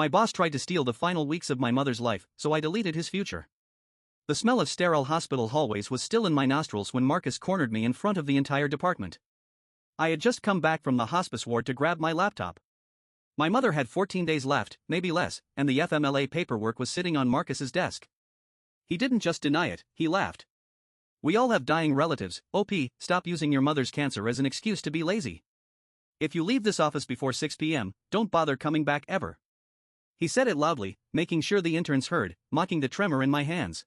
My boss tried to steal the final weeks of my mother's life, so I deleted his future. The smell of sterile hospital hallways was still in my nostrils when Marcus cornered me in front of the entire department. I had just come back from the hospice ward to grab my laptop. My mother had 14 days left, maybe less, and the FMLA paperwork was sitting on Marcus's desk. He didn't just deny it, he laughed. We all have dying relatives. OP, stop using your mother's cancer as an excuse to be lazy. If you leave this office before 6 p.m., don't bother coming back ever. He said it loudly, making sure the interns heard, mocking the tremor in my hands.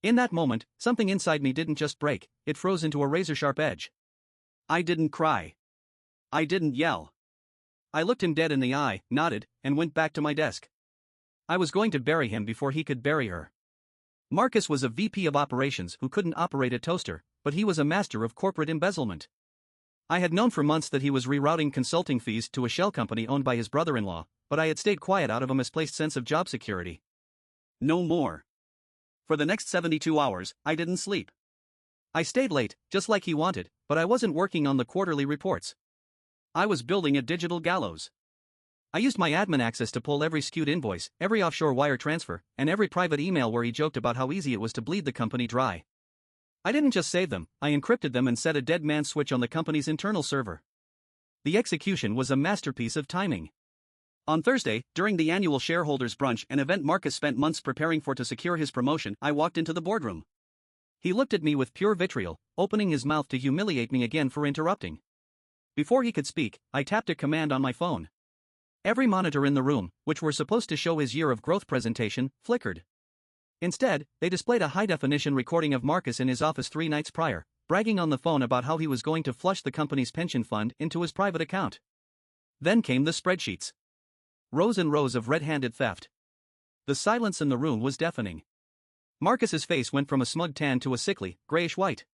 In that moment, something inside me didn't just break, it froze into a razor-sharp edge. I didn't cry. I didn't yell. I looked him dead in the eye, nodded, and went back to my desk. I was going to bury him before he could bury her. Marcus was a VP of operations who couldn't operate a toaster, but he was a master of corporate embezzlement. I had known for months that he was rerouting consulting fees to a shell company owned by his brother-in-law, but I had stayed quiet out of a misplaced sense of job security. No more. For the next 72 hours, I didn't sleep. I stayed late, just like he wanted, but I wasn't working on the quarterly reports. I was building a digital gallows. I used my admin access to pull every skewed invoice, every offshore wire transfer, and every private email where he joked about how easy it was to bleed the company dry. I didn't just save them, I encrypted them and set a dead man switch on the company's internal server. The execution was a masterpiece of timing. On Thursday, during the annual shareholders' brunch, an event Marcus spent months preparing for to secure his promotion, I walked into the boardroom. He looked at me with pure vitriol, opening his mouth to humiliate me again for interrupting. Before he could speak, I tapped a command on my phone. Every monitor in the room, which were supposed to show his year of growth presentation, flickered. Instead, they displayed a high-definition recording of Marcus in his office 3 nights prior, bragging on the phone about how he was going to flush the company's pension fund into his private account. Then came the spreadsheets. Rows and rows of red-handed theft. The silence in the room was deafening. Marcus's face went from a smug tan to a sickly, grayish-white.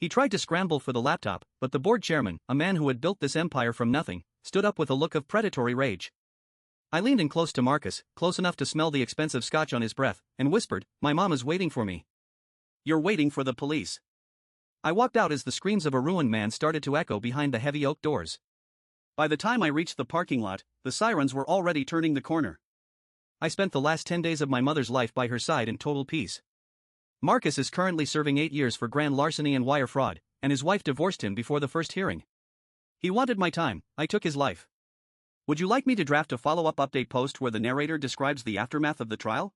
He tried to scramble for the laptop, but the board chairman, a man who had built this empire from nothing, stood up with a look of predatory rage. I leaned in close to Marcus, close enough to smell the expensive scotch on his breath, and whispered, "My mom is waiting for me." "You're waiting for the police." I walked out as the screams of a ruined man started to echo behind the heavy oak doors. By the time I reached the parking lot, the sirens were already turning the corner. I spent the last 10 days of my mother's life by her side in total peace. Marcus is currently serving 8 years for grand larceny and wire fraud, and his wife divorced him before the first hearing. He wanted my time, I took his life. Would you like me to draft a follow-up update post where the narrator describes the aftermath of the trial?